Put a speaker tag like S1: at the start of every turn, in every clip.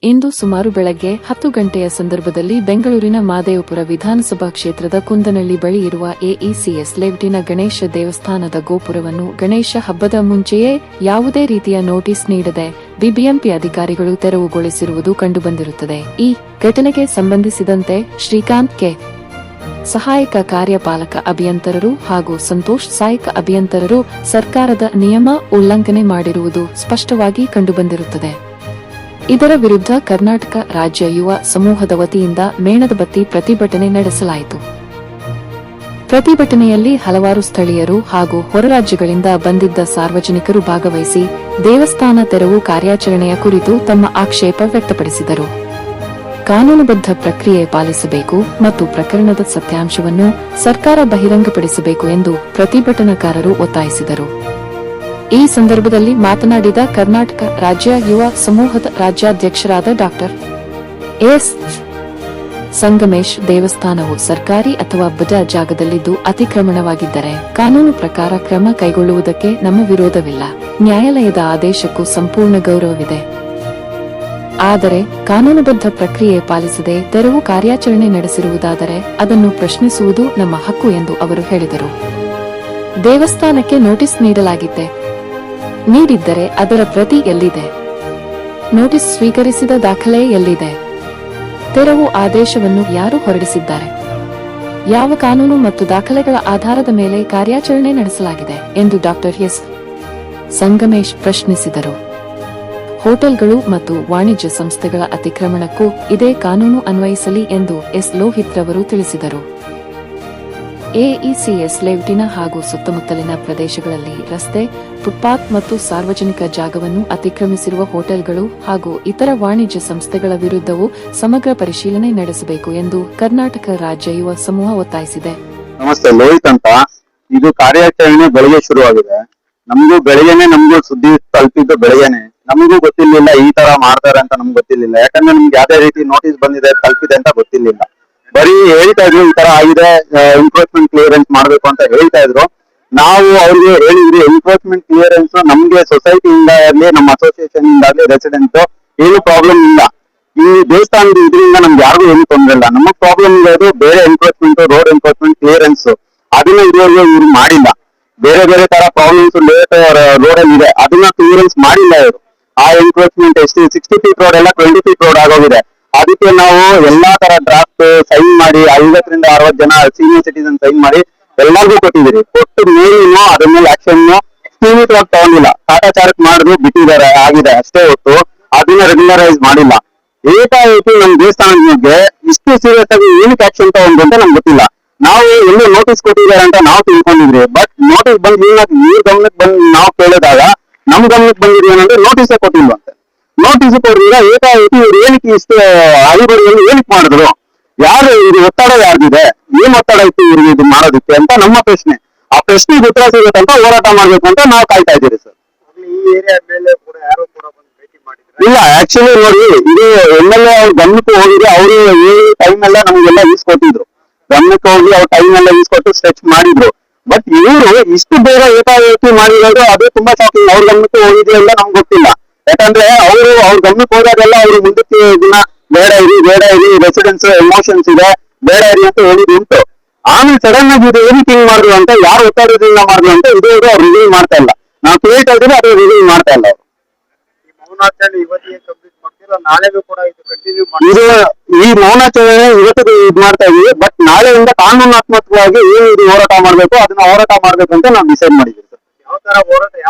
S1: ಇಂದು ಸುಮಾರು ಬೆಳಗ್ಗೆ 10 ಗಂಟೆಯ ಸಂದರ್ಭದಲ್ಲಿ ಬೆಂಗಳೂರಿನ ಮಹದೇವಪುರ ವಿಧಾನಸಭಾ ಕ್ಷೇತ್ರದ ಕುಂದನಹಳ್ಳಿ ಬಳಿ ಇರುವ ಎಇಸಿಎಸ್ ಲೇಔಟಿನ ಗಣೇಶ ದೇವಸ್ಥಾನದ ಗೋಪುರವನ್ನು ಗಣೇಶ ಹಬ್ಬದ ಮುಂಚೆಯೇ ಯಾವುದೇ ರೀತಿಯ ನೋಟಿಸ್ ನೀಡದೆ ಬಿಬಿಎಂಪಿ ಅಧಿಕಾರಿಗಳು ತೆರವುಗೊಳಿಸಿರುವುದು ಕಂಡುಬಂದಿರುತ್ತದೆ. ಈ ಘಟನೆಗೆ ಸಂಬಂಧಿಸಿದಂತೆ ಶ್ರೀಕಾಂತ್ ಕೆ, ಸಹಾಯಕ ಕಾರ್ಯಪಾಲಕ ಅಭಿಯಂತರರು ಹಾಗೂ ಸಂತೋಷ್, ಸಹಾಯಕ ಅಭಿಯಂತರರು ಸರ್ಕಾರದ ನಿಯಮ ಉಲ್ಲಂಘನೆ ಮಾಡಿರುವುದು ಸ್ಪಷ್ಟವಾಗಿ ಕಂಡುಬಂದಿರುತ್ತದೆ. ಇದರ ವಿರುದ್ಧ ಕರ್ನಾಟಕ ರಾಜ್ಯ ಯುವ ಸಮೂಹದ ವತಿಯಿಂದ ಮೇಣದ ಬತ್ತಿ ಪ್ರತಿಭಟನೆ ನಡೆಸಲಾಯಿತು. ಪ್ರತಿಭಟನೆಯಲ್ಲಿ ಹಲವಾರು ಸ್ಥಳೀಯರು ಹಾಗೂ ಹೊರರಾಜ್ಯಗಳಿಂದ ಬಂದಿದ್ದ ಸಾರ್ವಜನಿಕರು ಭಾಗವಹಿಸಿ ದೇವಸ್ಥಾನ ತೆರವು ಕಾರ್ಯಾಚರಣೆಯ ಕುರಿತು ತಮ್ಮ ಆಕ್ಷೇಪ ವ್ಯಕ್ತಪಡಿಸಿದರು. ಕಾನೂನುಬದ್ಧ ಪ್ರಕ್ರಿಯೆ ಪಾಲಿಸಬೇಕು ಮತ್ತು ಪ್ರಕರಣದ ಸತ್ಯಾಂಶವನ್ನು ಸರ್ಕಾರ ಬಹಿರಂಗಪಡಿಸಬೇಕು ಎಂದು ಪ್ರತಿಭಟನಾಕಾರರು ಒತ್ತಾಯಿಸಿದರು. ಈ ಸಂದರ್ಭದಲ್ಲಿ ಮಾತನಾಡಿದ ಕರ್ನಾಟಕ ರಾಜ್ಯ ಯುವ ಸಮೂಹದ ರಾಜ್ಯಾಧ್ಯಕ್ಷರಾದ ಡಾ. ಎಸ್. ಸಂಗಮೇಶ್, ದೇವಸ್ಥಾನವು ಸರ್ಕಾರಿ ಅಥವಾ ಬಜಾ ಜಾಗದಲ್ಲಿದ್ದು ಅತಿಕ್ರಮಣವಾಗಿದ್ದರೆ ಕಾನೂನು ಪ್ರಕಾರ ಕ್ರಮ ಕೈಗೊಳ್ಳುವುದಕ್ಕೆ ನಮ್ಮ ವಿರೋಧವಿಲ್ಲ. ನ್ಯಾಯಾಲಯದ ಆದೇಶಕ್ಕೂ ಸಂಪೂರ್ಣ ಗೌರವವಿದೆ. ಆದರೆ ಕಾನೂನುಬದ್ಧ ಪ್ರಕ್ರಿಯೆ ಪಾಲಿಸದೆ ತೆರವು ಕಾರ್ಯಾಚರಣೆ ನಡೆಸಿರುವುದಾದರೆ ಅದನ್ನು ಪ್ರಶ್ನಿಸುವುದು ನಮ್ಮ ಹಕ್ಕು ಎಂದು ಅವರು ಹೇಳಿದರು. ದೇವಸ್ಥಾನಕ್ಕೆ ನೋಟಿಸ್ ನೀಡಿದ್ದರೆ ಅದರ ಪ್ರತಿ ಎಲ್ಲಿದೆ? ನೋಟಿಸ್ ಸ್ವೀಕರಿಸಿದ ದಾಖಲೆ ಎಲ್ಲಿದೆ? ತೆರವು ಆದೇಶವನ್ನು ಯಾರು ಹೊರಡಿಸಿದ್ದಾರೆ? ಯಾವ ಕಾನೂನು ಮತ್ತು ದಾಖಲೆಗಳ ಆಧಾರದ ಮೇಲೆ ಕಾರ್ಯಾಚರಣೆ ನಡೆಸಲಾಗಿದೆ ಎಂದು ಡಾ. ಎಸ್. ಸಂಗಮೇಶ್ ಪ್ರಶ್ನಿಸಿದರು. ಹೋಟೆಲ್ಗಳು ಮತ್ತು ವಾಣಿಜ್ಯ ಸಂಸ್ಥೆಗಳ ಅತಿಕ್ರಮಣಕ್ಕೂ ಇದೇ ಕಾನೂನು ಅನ್ವಯಿಸಲಿ ಎಂದು ಎಸ್. ಲೋಹಿತ್ ರವರು ತಿಳಿಸಿದರು. ಎಇಸಿಎಸ್ ಲೇಔಟಿನ ಹಾಗೂ ಸುತ್ತಮುತ್ತಲಿನ ಪ್ರದೇಶಗಳಲ್ಲಿ ರಸ್ತೆ, ಫುಟ್ಪಾತ್ ಮತ್ತು ಸಾರ್ವಜನಿಕ ಜಾಗವನ್ನು ಅತಿಕ್ರಮಿಸಿರುವ ಹೋಟೆಲ್ಗಳು ಹಾಗೂ ಇತರ ವಾಣಿಜ್ಯ ಸಂಸ್ಥೆಗಳ ವಿರುದ್ಧವೂ ಸಮಗ್ರ ಪರಿಶೀಲನೆ ನಡೆಸಬೇಕು ಎಂದು ಕರ್ನಾಟಕ ರಾಜ್ಯ ಯುವ ಸಮೂಹ ಒತ್ತಾಯಿಸಿದೆ.
S2: ನಮಸ್ತೆ, ಲೋಹಿತ್ ಅಂತ. ಇದು ಕಾರ್ಯಾಚರಣೆ ಬೆಳಗ್ಗೆ ಶುರುವಾಗಿದೆ. ನಮಗೂ ಸುದ್ದಿ ತಲುಪಿದ್ದು ಬೆಳಗ್ಗೆನೆ. ನಮಗೂ ಗೊತ್ತಿರ್ಲಿಲ್ಲ ಈ ತರ ಮಾಡ್ತಾರೆ ಅಂತ ನಮ್ಗೆ ಗೊತ್ತಿರ್ಲಿಲ್ಲ. ಯಾಕಂದ್ರೆ ನಮ್ಗೆ ಯಾವ್ದೇ ರೀತಿ ನೋಟಿಸ್ ಬಂದಿದೆ, ತಲುಪಿದೆ ಅಂತ ಗೊತ್ತಿರ್ಲಿಲ್ಲ. ಬರೀ ಹೇಳ್ತಾ ಇದ್ರು ಈ ತರ ಆಗಿದೆ, ಎನ್ಕ್ರೋಚ್ಮೆಂಟ್ ಕ್ಲಿಯರೆನ್ಸ್ ಮಾಡ್ಬೇಕು ಅಂತ ಹೇಳ್ತಾ ಇದ್ರು. ನಾವು ಅವ್ರಿಗೆ ಹೇಳಿದ್ರಿ, ಎನ್ಕ್ರೋಚ್ಮೆಂಟ್ ಕ್ಲಿಯರೆನ್ಸ್ ನಮ್ಗೆ ಸೊಸೈಟಿಯಿಂದ ಇರ್ಲಿ, ನಮ್ಮ ಅಸೋಸಿಯೇಷನ್ ಇಂದ ಆಗ್ಲಿ, ರೆಸಿಡೆಂಟ್ ಏನು ಪ್ರಾಬ್ಲಮ್ ಇಲ್ಲ. ಈ ದೇವಸ್ಥಾನದ ಇದರಿಂದ ನಮ್ಗೆ ಯಾರಿಗೂ ಏನು ತೊಂದರೆ ಇಲ್ಲ. ನಮಗ್ ಪ್ರಾಬ್ಲಮ್ ಇರೋದು ಬೇರೆ ಎನ್ಕ್ರೋಚ್ಮೆಂಟ್, ರೋಡ್ ಎನ್ಕ್ರೋಚ್ಮೆಂಟ್ ಕ್ಲಿಯರೆನ್ಸ್, ಅದನ್ನ ಇದುವರೆಗೂ ಇವ್ರು ಮಾಡಿಲ್ಲ. ಬೇರೆ ಬೇರೆ ತರ ಪ್ರಾಬ್ಲಮ್ಸ್ ಲೇಟ್ ರೋಡ್ ಅಲ್ಲಿ ಇದೆ, ಅದನ್ನ ಕ್ಲಿಯರೆನ್ಸ್ ಮಾಡಿಲ್ಲ ಇವರು. ಆ ಎನ್ಕ್ರೋಚ್ಮೆಂಟ್ 60 ಫೀಟ್ ರೋಡ್ ಎಲ್ಲ 20 ಫೀಟ್ ರೋಡ್ ಆಗೋಗಿದೆ. ಅದಕ್ಕೆ ನಾವು ಎಲ್ಲಾ ತರ ಡ್ರಾಫ್ಟ್ ಸೈನ್ ಮಾಡಿ 50 ರಿಂದ 60 ಜನ ಸೀನಿಯರ್ ಸಿಟಿಸನ್ ಸೈನ್ ಮಾಡಿ ಎಲ್ಲರಿಗೂ ಕೊಟ್ಟಿದ್ದೀರಿ. ಕೊಟ್ಟು ಮೇಲೂ ಅದ್ರ ಮೇಲೆ ಆಕ್ಷನ್ ಸೀಮಿತವಾಗಿ ತಗೊಂಡಿಲ್ಲ. ಕಾಟಾಚಾರಕ್ಕೆ ಮಾಡಿದ್ರು, ಬಿಟ್ಟಿದ್ದಾರೆ, ಆಗಿದೆ ಅಷ್ಟೇ ಹೊತ್ತು ಅದನ್ನ ರೆಗ್ಯುಲರೈಸ್ ಮಾಡಿಲ್ಲ. ಏಕಾಏಕಿ ನಮ್ ದೇವಸ್ಥಾನದ ಬಗ್ಗೆ ಇಷ್ಟು ಸೀರಿಯಸ್ ಆಗಿ ಏನಕ್ಕೆ ಆಕ್ಷನ್ ತಗೊಂಡು ಅಂತ ನಮ್ಗೆ ಗೊತ್ತಿಲ್ಲ. ನಾವು ಎಲ್ಲೂ ನೋಟಿಸ್ ಕೊಟ್ಟಿದ್ದಾರೆ ಅಂತ ನಾವು ತಿಳ್ಕೊಂಡಿದ್ರಿ. ಬಟ್ ನೋಟಿಸ್ ಬಂದ್ ಇವ್ರ ಗಮನಕ್ಕೆ ಬಂದು ನಾವು ಕೇಳಿದಾಗ ನಮ್ ಗಮನಕ್ಕೆ ಬಂದಿದ್ವಿ ಏನಂದ್ರೆ ನೋಟಿಸೇ ಕೊಟ್ಟಿಲ್ವಂತೆ. ನೋಟಿಸ್ ಕೊಡ್ಲಿಲ್ಲ. ಏಕಾಏಕಿ ಇವ್ರು ಏನಕ್ಕೆ ಇಷ್ಟು ಅಳಿಬಡಿಯಲ್ಲಿ ಏನಕ್ಕೆ ಮಾಡಿದ್ರು? ಯಾರು ಇದು ಒತ್ತಡ ಯಾರ್ದಿದೆ? ಏನ್ ಒತ್ತಡ ಇತ್ತು ಇವ್ರಿಗೆ ಇದು ಮಾಡೋದಕ್ಕೆ ಅಂತ ನಮ್ಮ ಪ್ರಶ್ನೆ. ಆ ಪ್ರಶ್ನೆಗೆ ಉತ್ತರ ಸಿಗುತ್ತಂತ ಹೋರಾಟ ಮಾಡ್ಬೇಕು ಅಂತ ನಾವು ಕಾಯ್ತಾ ಇದ್ದೀರಿ ಸರ್. ಇಲ್ಲ, ಆಕ್ಚುಲಿ ನೋಡಿ, ಇದು MLA ಅವ್ರ ಗಮನಕ್ಕೂ ಹೋಗಿದೆ. ಅವರು ಈ ಟೈಮ್ ಎಲ್ಲ ನಮ್ಗೆಲ್ಲ ಈಸ್ಕೊಟ್ಟಿದ್ರು. ಗಮನಕ್ಕೆ ಹೋಗಿ ಅವ್ರ ಟೈಮ್ ಎಲ್ಲ ಈಸ್ಕೊಟ್ಟು ಸ್ಟ್ರೆಚ್ ಮಾಡಿದ್ರು. ಬಟ್ ಇವರು ಇಷ್ಟು ಬೇಗ ಏಕಾಏಕಿ ಮಾಡಿರೋದು ಅದು ತುಂಬಾ ಶಾಕಿಂಗ್. ಅವ್ರ ಗಮನಕ್ಕೂ ಹೋಗಿದ್ರೆ ಎಲ್ಲ ನಮ್ಗೆ ಗೊತ್ತಿಲ್ಲ. ಯಾಕಂದ್ರೆ ಅವ್ರ ಗಮನಕ್ಕೆ ಹೋದಾಗೆಲ್ಲ ಅವ್ರು ಮುಂದಕ್ಕೆ ದಿನ ಬೇಡ ಇರಿ ರೆಸಿಡೆನ್ಸ್ ಎಮೋಷನ್ಸ್ ಇದೆ, ಬೇಡ ಇರಿ ಅಂತ ಹೇಳಿದ್ ಉಂಟು. ಆಮೇಲೆ ಸಡನ್ ಆಗಿ ಇದು ಏನಕ್ಕೆ ಹಿಂಗ್ ಮಾಡಿದ್ರು ಅಂತ, ಯಾರು ಒತ್ತಡದಿಂದ ಮಾಡಿದ್ರು ಅಂತ ಇದು ಅವ್ರು ರಿವೀಲ್ ಮಾಡ್ತಾ ಇಲ್ಲ. ನಾವು ಕೇಳ್ತಾ ಇದ್ರೆ ಅದು ರಿವೀಲ್ ಮಾಡ್ತಾ ಇಲ್ಲ. ಇದು ಈ ಮೌನಾಚರಣೆ ಇವತ್ತಿಗೆ ಇದ್ ಮಾಡ್ತಾ ಇದೀವಿ. ಬಟ್ ನಾಳೆಯಿಂದ ಕಾನೂನಾತ್ಮಕವಾಗಿ ಏನು ಇದು ಹೋರಾಟ ಮಾಡ್ಬೇಕು, ಅದನ್ನ ಹೋರಾಟ ಮಾಡ್ಬೇಕು ಅಂತ ನಾವು ಡಿಸೈಡ್ ಮಾಡಿದ್ವಿ ಸರ್.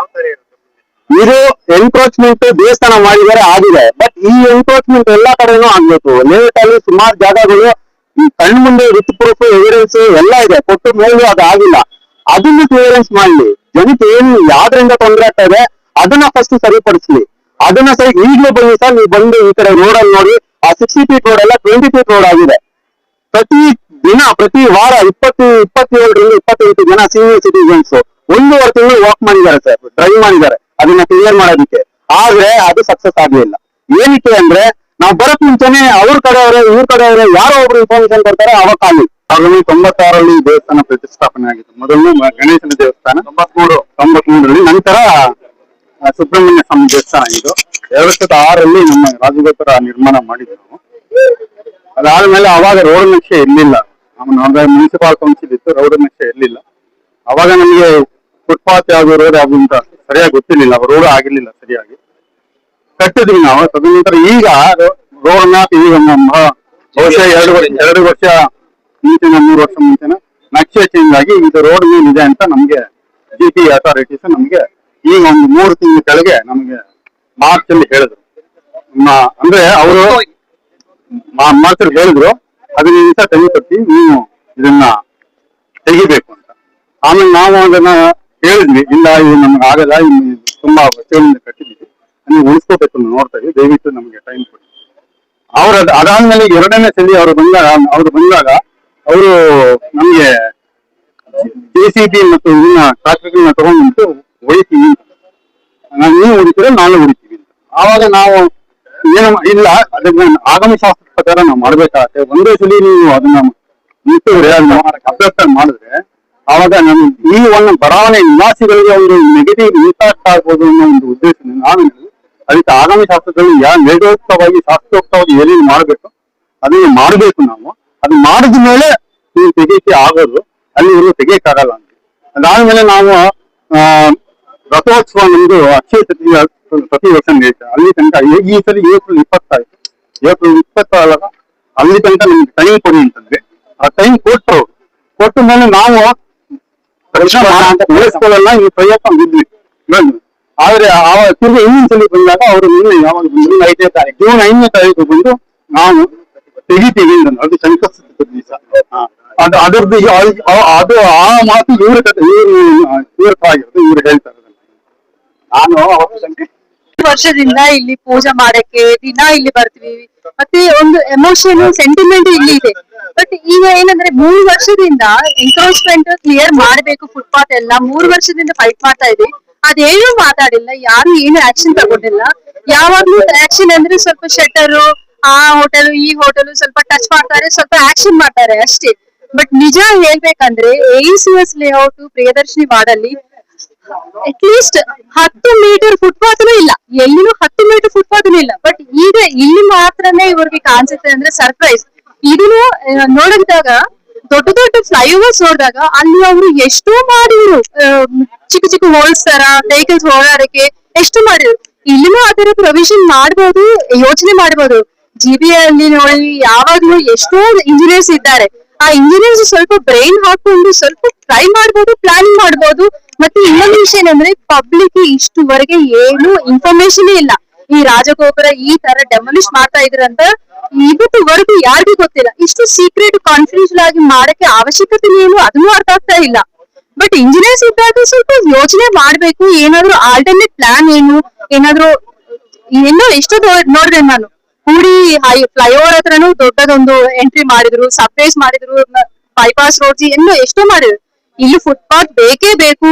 S2: ಇದು ಎನ್ಕ್ರೋಚ್ಮೆಂಟ್ ದೇವಸ್ಥಾನ ಮಾಡಿದರೆ ಆಗಿದೆ. ಬಟ್ ಈ ಎನ್ಕ್ರೋಚ್ಮೆಂಟ್ ಎಲ್ಲಾ ಕಡೆನೂ ಆಗ್ಬೇಕು. ಲೇಔಟ್ ಅಲ್ಲಿ ಸುಮಾರು ಜಾಗಗಳು ಈ ಕಣ್ ಮುಂದೆ ವಿತ್ ಪ್ರೂಫ್ ಎವಿಡೆನ್ಸ್ ಎಲ್ಲ ಇದೆ, ಕೊಟ್ಟು ಮೇಲೂ ಅದು ಆಗಿಲ್ಲ. ಅದನ್ನ ಕ್ಲಿಯರೆನ್ಸ್ ಮಾಡ್ಲಿ. ಜನಕ್ಕೆ ಏನು ಯಾವ್ದ್ರಿಂದ ತೊಂದರೆ ಆಗ್ತಾ ಇದೆ ಅದನ್ನ ಫಸ್ಟ್ ಸರಿಪಡಿಸ್ಲಿ. ಅದನ್ನ ಸರಿ ಈಗಲೂ ಬನ್ನಿ ಸರ್, ನೀವು ಬಂದು ಈ ಕಡೆ ರೋಡ್ ಅಲ್ಲಿ ನೋಡಿ, ಆ 60 ಫೀಟ್ ರೋಡ್ ಎಲ್ಲ 20 ಫೀಟ್ ರೋಡ್ ಆಗಿದೆ. ಪ್ರತಿ ವಾರ 27 ರಿಂದ 28 ಜನ ಸೀನಿಯರ್ ಸಿಟಿಸನ್ಸ್ 1.5 ತಿಂಗಳು ವಾಕ್ ಮಾಡಿದ್ದಾರೆ ಸರ್, ಡ್ರೈವ್ ಮಾಡಿದ್ದಾರೆ ಅದನ್ನ ಕ್ಲಿಯರ್ ಮಾಡೋದಕ್ಕೆ. ಆದ್ರೆ ಅದು ಸಕ್ಸಸ್ ಆಗ್ಲಿಲ್ಲ. ಏನಕ್ಕೆ ಅಂದ್ರೆ ನಾವು ಬರಕ್ ಮುಂಚೆನೆ ಅವ್ರ ಕಡೆಯವರೇ ಇವ್ರ ಕಡೆಯವರೇ ಯಾರೋ ಒಬ್ರು ಇನ್ಫಾರ್ಮೇಶನ್ ಕೊಡ್ತಾರೆ, ಅವಾಗ ಖಾಲಿ. 1996ರಲ್ಲಿ ದೇವಸ್ಥಾನ ಪ್ರತಿಷ್ಠಾಪನೆ ಆಗಿತ್ತು. ಮೊದಲು ಗಣೇಶನ ದೇವಸ್ಥಾನ 93ರಲ್ಲಿ. ನಂತರ ಸುಬ್ರಹ್ಮಣ್ಯ ಸ್ವಾಮಿ ದೇವಸ್ಥಾನ ಇದು 2006 ನಮ್ಮ ರಾಜಗೋಪುರ ನಿರ್ಮಾಣ ಮಾಡಿದ್ರು ನಾವು. ಅದಾದ್ಮೇಲೆ ಅವಾಗ ರೋಡ್ ನಕ್ಷೆ ಇರ್ಲಿಲ್ಲ, ನಮ್ಮ ಮುನ್ಸಿಪಾಲ್ ಕೌನ್ಸಿಲ್ ಇತ್ತು, ರೋಡ್ ನಕ್ಷೆ ಇರ್ಲಿಲ್ಲ. ಅವಾಗ ನಮಗೆ ಫುಟ್ಪಾತ್ ಯಾವ್ದು ರೋಡ್ ಯಾವ್ದು ಅಂತ ಸರಿಯಾಗಿ ಗೊತ್ತಿರ್ಲಿಲ್ಲ, ರೋಡ್ ಆಗಿರ್ಲಿಲ್ಲ ಸರಿಯಾಗಿ. ಕಟ್ಟಿದ್ವಿ ನಾವು. ತದನಂತರ ಈಗ ರೋಡ್ ಮ್ಯಾಪ್ ಈಗ ಬಹುಶಃ 2 ವರ್ಷ ಮುಂಚೆನ 3 ವರ್ಷ ಮುಂಚೆನ ನಕ್ಷೆ ಚೇಂಜ್ ಆಗಿ ಇದು ರೋಡ್ ಮೇಲೆ ಇದೆ ಅಂತ ನಮ್ಗೆ GP ಅಥಾರಿಟೀಸ್ ನಮ್ಗೆ ಈಗ ಒಂದು 3 ತಿಂಗಳ ಕೆಳಗೆ ನಮ್ಗೆ ಮಾರ್ಚ್ ಅಲ್ಲಿ ಹೇಳಿದ್ರು. ಅಂದ್ರೆ ಅವರು ಮಾರ್ಚ್ ಅಲ್ಲಿ ಹೇಳಿದ್ರು 15 ದಿವಸ ತೆಗಿತತಿ, ನೀವು ಇದನ್ನ ತೆಗಿಬೇಕು ಅಂತ. ಆಮೇಲೆ ನಾವು ಅದನ್ನ ಹೇಳಿದ್ವಿ, ಇಲ್ಲ ಇದು ನಮ್ಗೆ ಆಗಲ್ಲ, ಇನ್ನು ತುಂಬಾ ವರ್ಷಗಳಿಂದ ಕಟ್ಟಿದ್ವಿ, ನೀವು ಉಳಿಸ್ಕೋಬೇಕು ನೋಡ್ತಾ ಇದ್ವಿ, ದಯವಿಟ್ಟು ನಮ್ಗೆ ಟೈಮ್ ಕೊಡಿ. ಅದಾದ್ಮೇಲೆ 2ನೇ ಸಲ ಅವ್ರು ಬಂದಾಗ ಅವರು ನಮ್ಗೆ JCB ಮತ್ತು ಇದನ್ನ ಟ್ರಾಕ್ಟರ್ಗಳನ್ನ ತಗೊಂಡ್ಬಿಟ್ಟು ಹೊಡಿತೀವಿ ಅಂತ, ನೀವು ಹೊಡಿತೀರ ನಾಳೆ ಹೊಡಿತೀವಿ ಅಂತ. ಆವಾಗ ನಾವು ಏನು ಇಲ್ಲ, ಅದನ್ನ ಆಗಮ ಶಾಸ್ತ್ರ ಪ್ರಕಾರ ನಾವು ಮಾಡ್ಬೇಕಾಗತ್ತೆ. ಒಂದೇ ಸಲ ನೀವು ಅದನ್ನ ನಿಂತಿದ್ರೆ ಅದನ್ನ ಅಭ್ಯರ್ಥ ಮಾಡಿದ್ರೆ ಆವಾಗ ನಮ್ಗೆ ಈ ಒಂದು ಬಡಾವಣೆ ನಿವಾಸಿಗಳಿಗೆ ಒಂದು ನೆಗೆಟಿವ್ ಇಂಪ್ಯಾಕ್ಟ್ ಆಗ್ಬೋದು ಅನ್ನೋ ಒಂದು ಉದ್ದೇಶದಿಂದ ನಾನು ಅದಕ್ಕೆ ಆಗಮ ಶಾಸ್ತ್ರದಲ್ಲಿ ವೇದೋಕ್ತವಾಗಿ ಶಾಸ್ತ್ರೋಕ್ತವಾಗಿ ಏನೇನು ಮಾಡ್ಬೇಕು ಅದನ್ನ ಮಾಡ್ಬೇಕು. ನಾವು ಅದನ್ನ ಮಾಡಿದ ಮೇಲೆ ನೀವು ತೆಗಿಯಕ್ಕೆ ಆಗೋದು, ಅಲ್ಲಿವರೆಗೂ ತೆಗಿಯಕ್ಕಾಗಲ್ಲ ಅಂತ. ಅದಾದ್ಮೇಲೆ ನಾವು ರಥೋತ್ಸವ ನಮ್ದು ಅಕ್ಷಯ ತೃತೀಯ ಪ್ರತಿ ವರ್ಷ ನಡೀತಾರೆ. ಅಲ್ಲಿ ತನಕ ಈ ಸಲ ಏಪ್ರಿಲ್ 20 ಆಯ್ತು. ಏಪ್ರಿಲ್ 20 ಅಲ್ಲಿ ತನಕ ನಮ್ಗೆ ಟೈಮ್ ಕೊಡಿ ಅಂತಂದ್ರೆ ಆ ಟೈಮ್ ಕೊಟ್ಟ ಮೇಲೆ ನಾವು ಉಳಿಸ್ಕೊಳ್ಳಲ್ಲ, ಇನ್ನು ಪ್ರಯತ್ನ ಬಿದ್ವಿ. ಆದ್ರೆ ತಿರ್ಗಿ ಇನ್ನೊಂದ್ ಸಲ ಬಂದಾಗ ಅವರು ನಿನ್ನೆ ಯಾವಾಗ ಬಂದ್ರು, ಜೂನ್ 5ನೇ ತಾರೀಕು ಬಂದು ನಾವು ತೆಗಿತೀವಿ ಅಂತ. ಅದು ಶಂಕರ್ ದಿವಸ ಅದರದ್ದು ಅದು ಆ ಮಾತು ಇವ್ರ ಆಗಿರುತ್ತೆ, ಇವ್ರು ಹೇಳ್ತಾರೆ. ನಾನು
S3: ವರ್ಷದಿಂದ ಇಲ್ಲಿ ಪೂಜೆ ಮಾಡಕ್ಕೆ ದಿನ ಇಲ್ಲಿ ಬರ್ತೀವಿ, ಮತ್ತೆ ಒಂದು ಎಮೋಷನ್ ಸೆಂಟಿಮೆಂಟ್ ಇಲ್ಲಿ ಇದೆ. ಬಟ್ ಈಗ ಏನಂದ್ರೆ 3 ವರ್ಷದಿಂದ ಎನ್ಕ್ರೋಚ್ಮೆಂಟ್ ಕ್ಲಿಯರ್ ಮಾಡ್ಬೇಕು ಫುಟ್ಪಾತ್ ಎಲ್ಲ 3 ವರ್ಷದಿಂದ ಫೈಟ್ ಮಾಡ್ತಾ ಇದ್ವಿ. ಅದೇನು ಮಾತಾಡಿಲ್ಲ, ಯಾರು ಏನು ಆಕ್ಷನ್ ತಗೊಂಡಿಲ್ಲ. ಯಾವಾಗ್ಲೂ ಆಕ್ಷನ್ ಅಂದ್ರೆ ಸ್ವಲ್ಪ ಶೆಟರ್, ಆ ಹೋಟೆಲ್ ಈ ಹೋಟೆಲ್ ಸ್ವಲ್ಪ ಟಚ್ ಮಾಡ್ತಾರೆ, ಸ್ವಲ್ಪ ಆಕ್ಷನ್ ಮಾಡ್ತಾರೆ ಅಷ್ಟೇ. ಬಟ್ ನಿಜ ಹೇಳ್ಬೇಕಂದ್ರೆ AECS ಲೇಔಟ್ ಪ್ರಿಯದರ್ಶಿನಿ ವಾರ್ಡಲ್ಲಿ ಅಟ್ಲೀಸ್ಟ್ 10 ಮೀಟರ್ ಫುಟ್ಪಾತ್ ಇಲ್ಲ, ಎಲ್ಲಿನೂ 10 ಮೀಟರ್ ಫುಟ್ಪಾತ್ ಇಲ್ಲ. ಬಟ್ ಈಗ ಇಲ್ಲಿ ಮಾತ್ರನೇ ಇವ್ರಿಗೆ ಕಾಣಿಸುತ್ತೆ ಅಂದ್ರೆ ಸರ್ಪ್ರೈಸ್. ಇದನ್ನು ನೋಡಿದಾಗ ದೊಡ್ಡ ದೊಡ್ಡ ಫ್ಲೈಓವರ್ಸ್ ನೋಡಿದಾಗ ಅಲ್ಲಿ ಅವರು ಎಷ್ಟೋ ಮಾಡಿದ್ರು, ಚಿಕ್ಕ ಚಿಕ್ಕ ಹೋಲ್ಸ್ ತರ ವೆಹಿಕಲ್ಸ್ ಓಡಾಡಕ್ಕೆ ಎಷ್ಟು ಮಾಡಿದ್ರು. ಇಲ್ಲಿನೂ ಅದರ ಪ್ರೊವಿಷನ್ ಮಾಡ್ಬೋದು, ಯೋಚನೆ ಮಾಡ್ಬೋದು. GB ಅಲ್ಲಿ ನೋಡಿ ಯಾವಾಗ್ಲೂ ಎಷ್ಟೋ ಇಂಜಿನಿಯರ್ಸ್ ಇದ್ದಾರೆ. ಆ ಇಂಜಿನಿಯರ್ಸ್ ಸ್ವಲ್ಪ ಬ್ರೈನ್ ಹಾಕೊಂಡು ಸ್ವಲ್ಪ ಟ್ರೈ ಮಾಡ್ಬೋದು, ಪ್ಲಾನಿಂಗ್ ಮಾಡ್ಬೋದು. ಮತ್ತೆ ಇನ್ನೊಂದು ವಿಷಯ ಏನಂದ್ರೆ ಪಬ್ಲಿಕ್ ಇಷ್ಟುವರೆಗೆ ಏನು ಇನ್ಫಾರ್ಮೇಶನ್ ಇಲ್ಲ, ಈ ರಾಜಗೋಪುರ ಈ ತರ ಡೆಮಾಲಿಷ್ ಮಾಡ್ತಾ ಇದ್ರಂತ ಇವತ್ತುವರೆಗೂ ಯಾರಿಗೂ ಗೊತ್ತಿಲ್ಲ. ಇಷ್ಟು ಸೀಕ್ರೆಟ್ ಕಾನ್ಫಿಡೆನ್ಶಿಯಲ್ ಆಗಿ ಮಾಡಕ್ಕೆ ಅವಶ್ಯಕತೆ ಏನು ಅದನ್ನು ಅರ್ಥ ಆಗ್ತಾ ಇಲ್ಲ. ಬಟ್ ಇಂಜಿನಿಯರ್ಸ್ ಇದ್ದಾಗ ಸ್ವಲ್ಪ ಯೋಚನೆ ಮಾಡ್ಬೇಕು, ಏನಾದ್ರು ಆಲ್ಟರ್ನೇಟ್ ಪ್ಲಾನ್ ಏನಾದ್ರು ಇನ್ನೂ ಎಷ್ಟು ನೋಡಿದೆ ನಾನು. ಕೂಡಿ ಫ್ಲೈಓವರ್ ಹತ್ರನು ದೊಡ್ಡದೊಂದು ಎಂಟ್ರಿ ಮಾಡಿದ್ರು, ಸಬ್ವೇಸ್ ಮಾಡಿದ್ರು, ಬೈಪಾಸ್ ರೋಡ್ಸ್ ಇನ್ನೂ ಎಷ್ಟೋ ಮಾಡಿದ್ರು. ಇಲ್ಲಿ ಫುಟ್ಪಾತ್ ಬೇಕೇ ಬೇಕು,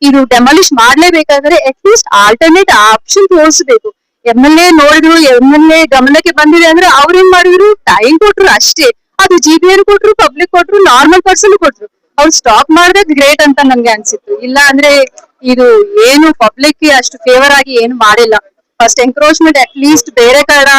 S3: ಇದು ಡೆಮಾಲಿಷ್ ಮಾಡ್ಲೇಬೇಕಾದ್ರೆ ಅಟ್ ಲೀಸ್ಟ್ ಆಲ್ಟರ್ನೇಟ್ ಆಪ್ಷನ್ ತೋರಿಸಬೇಕು. MLA ನೋಡಿದ್ರು, MLA ಗಮನಕ್ಕೆ ಬಂದಿದೆ ಅಂದ್ರೆ ಅವ್ರ ಏನ್ ಮಾಡಿದ್ರು, ಟೈಮ್ ಕೊಟ್ರು ಅಷ್ಟೇ. ಅದು GBR ಕೊಟ್ರು, ಪಬ್ಲಿಕ್ ಕೊಟ್ರು, ನಾರ್ಮಲ್ ಪರ್ಸನ್ ಕೊಟ್ರು. ಅವ್ರು ಸ್ಟಾಪ್ ಮಾಡಿದ್ರೆ ಗ್ರೇಟ್ ಅಂತ ನಂಗೆ ಅನ್ಸಿತ್ತು. ಇಲ್ಲ ಅಂದ್ರೆ ಇದು ಏನು ಪಬ್ಲಿಕ್ ಅಷ್ಟು ಫೇವರ್ ಆಗಿ ಏನು ಮಾಡಿಲ್ಲ. ಫಸ್ಟ್ ಎನ್ಕ್ರೋಚ್ಮೆಂಟ್ ಅಟ್ ಲೀಸ್ಟ್ ಬೇರೆ ಕಡೆ.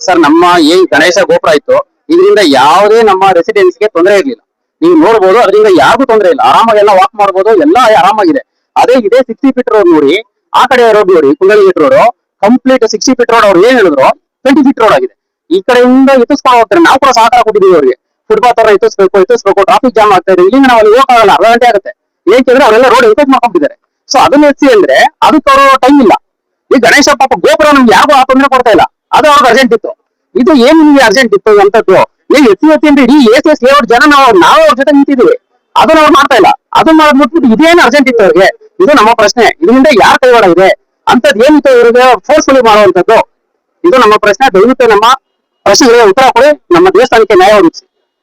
S4: ಸರ್, ನಮ್ಮ ಏನ್ ಗಣೇಶ ಗೋಪುರ ಇತ್ತು, ಇದರಿಂದ ಯಾವುದೇ ನಮ್ಮ ರೆಸಿಡೆನ್ಸ್ ಗೆ ತೊಂದರೆ ಇರ್ಲಿಲ್ಲ. ನೀವು ನೋಡ್ಬೋದು, ಅದರಿಂದ ಯಾರಿಗೂ ತೊಂದರೆ ಇಲ್ಲ, ಆರಾಮಾಗಿ ಎಲ್ಲ ವಾಕ್ ಮಾಡ್ಬೋದು, ಎಲ್ಲ ಆರಾಮಾಗಿದೆ. ಅದೇ ಇದೇ 60 ಫೀಟ್ ರೋಡ್ ನೋಡಿ, ಆ ಕಡೆ ರೋಡ್ ನೋಡಿ, ಕುಂದಲಿಗೇಟ್ ರೋಡ್ ಕಂಪ್ಲೀಟ್ 60 ಫೀಟ್ ರೋಡ್ ಅವ್ರು ಏನ್ ಹೇಳಿದ್ರು 20 ಫೀಟ್ ರೋಡ್ ಆಗಿದೆ. ಈ ಕಡೆಯಿಂದ ಎತ್ತಿಸ್ಕೊಂಡು ಹೋಗ್ತಾರೆ. ನಾವು ಕೂಡ ಸಹಕಾರ ಕೊಟ್ಟಿದ್ದೀವಿ ಅವ್ರಿಗೆ, ಫುಟ್ಪಾತ್ ಅವ್ರ ಎತ್ತಿಸ್ಬೇಕು, ಟ್ರಾಫಿಕ್ ಜಾಮ್ ಆಗ್ತಾ ಇದೆ, ಇಲ್ಲಿಂದ ನಾವು ಅಲ್ಲಿ ಹೋಗಕ್ಕಾಗಲ್ಲ, ಅರ್ಧ ಗಂಟೆ ಆಗುತ್ತೆ. ಏಕೆಂದ್ರೆ ಅವರೆಲ್ಲ ರೋಡ್ ಎನ್ಕರೇಜ್ ಮಾಡ್ಕೊಂಡಿದ್ದಾರೆ. ಸೊ ಅದನ್ನ ಎತ್ಸಿ ಅಂದ್ರೆ ಅದಕ್ಕೆ ಅವರು ಟೈಮ್ ಇಲ್ಲ. ಈ ಗಣೇಶ ಪಾಪ ಗೋಪುರ ನಮ್ಗೆ ಯಾರಿಗೂ ಆ ತೊಂದರೆ ಕೊಡ್ತಾ ಇಲ್ಲ, ಅದು ಅವ್ರಿಗೆ ಅರ್ಜೆಂಟ್ ಇತ್ತು. ಇದು ಏನ್ ನಿಮ್ಗೆ ಅರ್ಜೆಂಟ್ ಇತ್ತು ಅಂತದ್ದು ನೀವು ಎತ್ತಿ ಅಂದ್ರೆ ಇಡೀ ACS ಲೇಔಟ್ ಜನ ನಾವು ಅವ್ರ ಜೊತೆ ನಿಂತಿದ್ದೀವಿ, ಅದನ್ನ ಅವ್ರು ಮಾಡ್ತಾ ಇಲ್ಲ. ಅದನ್ನ ಮಾಡ್ಬಿಟ್ಟು ಇದೇನು ಅರ್ಜೆಂಟ್ ಇತ್ತು ಅವ್ರಿಗೆ, ಇದು ನಮ್ಮ ಪ್ರಶ್ನೆ. ಇದರಿಂದ ಯಾರ ಕೈವಾಡ ಇದೆ ಅಂತದ್ ಏನಿತ್ತು ಇವ್ರಿಗೆ ಫೋರ್ಸ್ಫುಲಿ ಮಾಡುವಂತದ್ದು, ಇದು ನಮ್ಮ ಪ್ರಶ್ನೆ. ದಯವಿಟ್ಟು ನಮ್ಮ ಪ್ರಶ್ನೆಗಳಿಗೆ ಉತ್ತರ ಕೊಡಿ, ನಮ್ಮ ದೇವಸ್ಥಾನಕ್ಕೆ ನ್ಯಾಯ ಒದಗಿಸಿ.